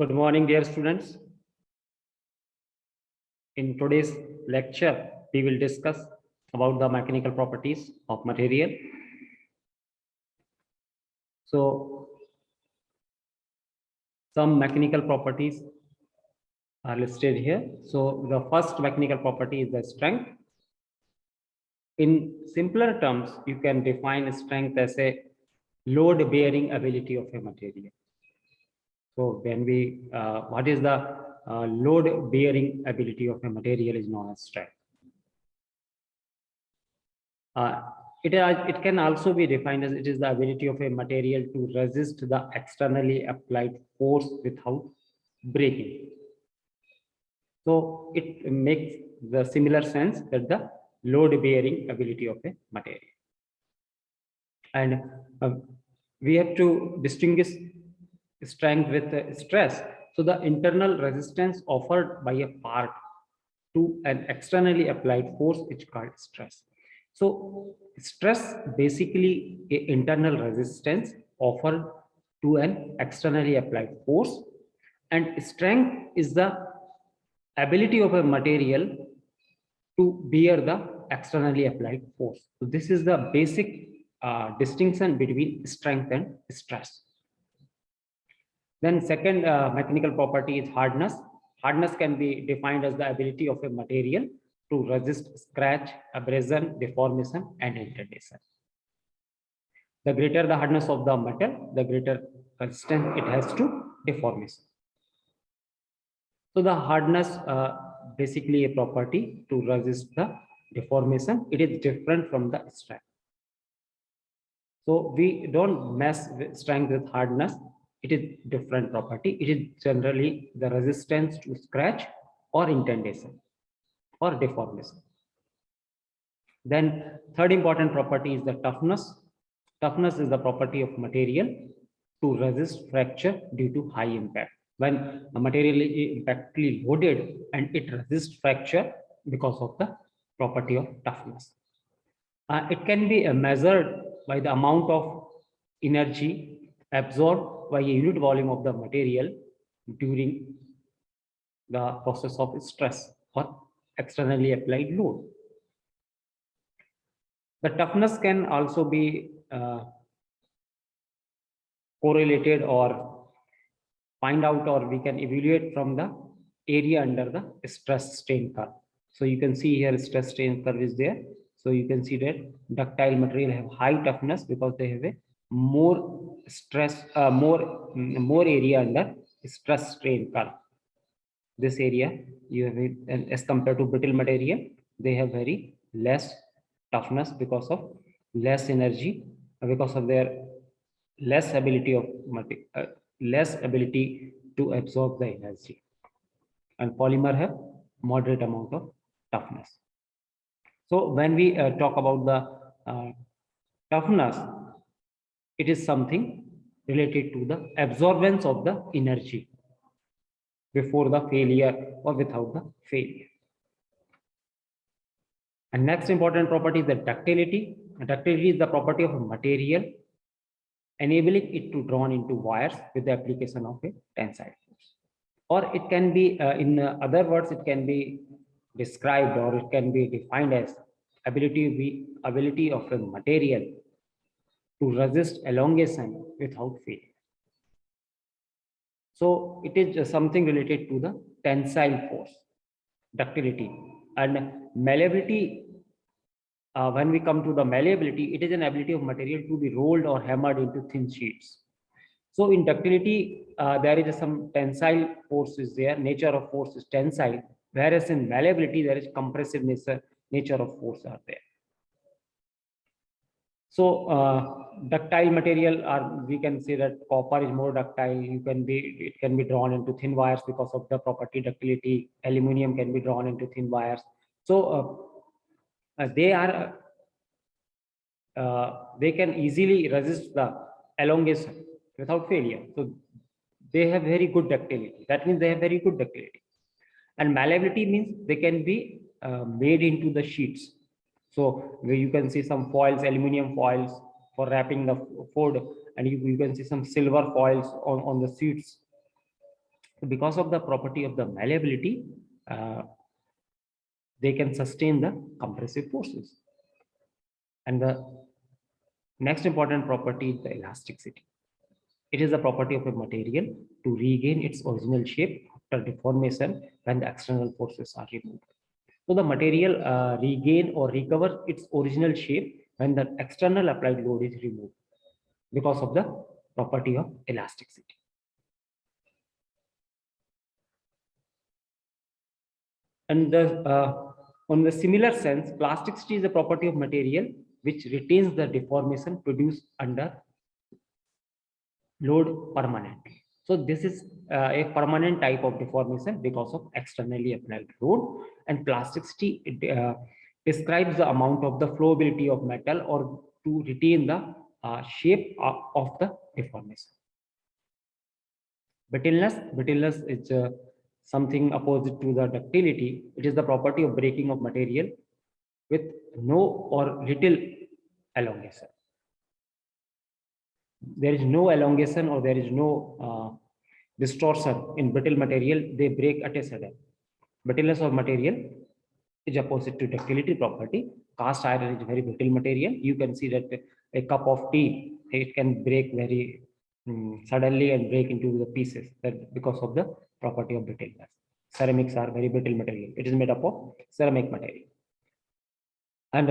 Good morning, dear students. In today's lecture, we will discuss about the mechanical properties of material. So, some mechanical properties are listed here. So, the first mechanical property is the strength. In simpler terms, you can define strength as a load-bearing ability of a material. So, when we, what is the load-bearing ability of a material is known as strength. It can also be defined as it is the ability of a material to resist the externally applied force without breaking. So it makes the similar sense that the load-bearing ability of a material. And we have to distinguish strength with stress. So the internal resistance offered by a part to an externally applied force is called stress. So stress basically a internal resistance offered to an externally applied force, and strength is the ability of a material to bear the externally applied force. So this is the basic distinction between strength and stress. Then second mechanical property is hardness. Hardness can be defined as the ability of a material to resist scratch, abrasion, deformation, and indentation. The greater the hardness of the metal, the greater resistance it has to deformation. So the hardness basically a property to resist the deformation. It is different from the strength. So we don't mess with strength with hardness. It is different property. It is generally the resistance to scratch or indentation or deformation. Then third important property is the toughness. Toughness is the property of material to resist fracture due to high impact. When a material is impactfully loaded and it resists fracture because of the property of toughness. It can be measured by the amount of energy absorbed by a unit volume of the material during the process of stress or externally applied load. The toughness can also be correlated or find out, or we can evaluate from the area under the stress strain curve. So you can see here stress strain curve is there. So you can see that ductile material have high toughness because they have a more stress, more area under stress strain curve. This area you have it, and as compared to brittle material, they have very less toughness because of less energy, because of their less ability of less ability to absorb the energy. And polymer have moderate amount of toughness. So when we talk about the toughness, it is something related to the absorbance of the energy before the failure or without the failure. And next important property is the ductility. Ductility is the property of a material enabling it to drawn into wires with the application of a tensile force. Or it can be, in other words, it can be described or it can be defined as ability of a material to resist elongation without failure. So it is something related to the tensile force, ductility. And malleability, when we come to the malleability, it is an ability of material to be rolled or hammered into thin sheets. So in ductility, there is some tensile force is there, nature of force is tensile, whereas in malleability, there is compressive nature of force are there. So ductile material, are we can say that copper is more ductile. It can be drawn into thin wires because of the property ductility. Aluminum can be drawn into thin wires. So they can easily resist the elongation without failure. So they have very good ductility. That means they have very good ductility. And malleability means they can be made into the sheets. So you can see some foils, aluminum foils for wrapping the food, and you can see some silver foils on the sheets because of the property of the malleability, they can sustain the compressive forces. And the next important property is the elasticity. It is a property of a material to regain its original shape after deformation when the external forces are removed. So the material regain or recover its original shape when the external applied load is removed because of the property of elasticity. And on the similar sense, plasticity is a property of material which retains the deformation produced under load permanently. So this is a permanent type of deformation because of externally applied load, and plasticity describes the amount of the flowability of metal or to retain the shape of the deformation. Brittleness is something opposite to the ductility. It is the property of breaking of material with no or little elongation. There is no elongation or there is no distortion in brittle material. They break at a sudden. Brittleness of material is opposite to ductility property. Cast iron is very brittle material. You can see that a cup of tea, it can break very suddenly and break into the pieces, that because of the property of brittleness. Ceramics are very brittle material. It is made up of ceramic material. And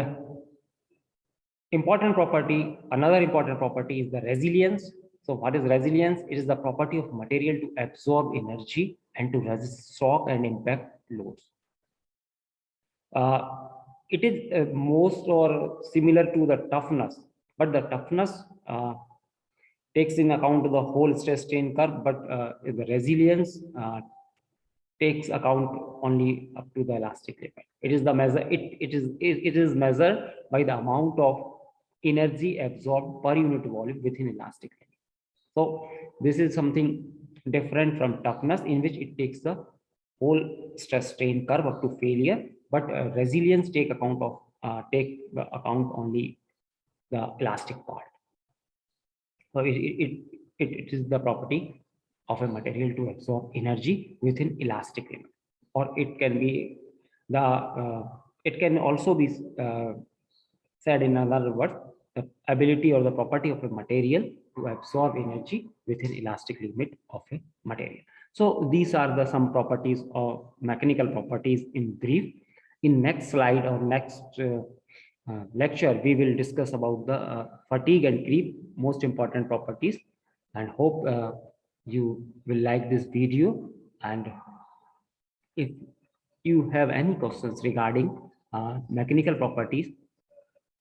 another important property is the resilience. So what is resilience? It is the property of material to absorb energy and to resist shock and impact loads. It is most or similar to the toughness, but the toughness takes in account the whole stress strain curve, but the resilience takes account only up to the elastic limit. It is the measure. It is measured by the amount of energy absorbed per unit volume within elastic limit. So this is something different from toughness, in which it takes the whole stress strain curve up to failure, but resilience take account only the elastic part. So it is the property of a material to absorb energy within elastic limit, or it can be it can also be said in other words, the ability or the property of a material to absorb energy within elastic limit of a material. So these are the some properties of mechanical properties in brief. In next slide or next lecture, we will discuss about the fatigue and creep, most important properties, and hope you will like this video. And if you have any questions regarding mechanical properties,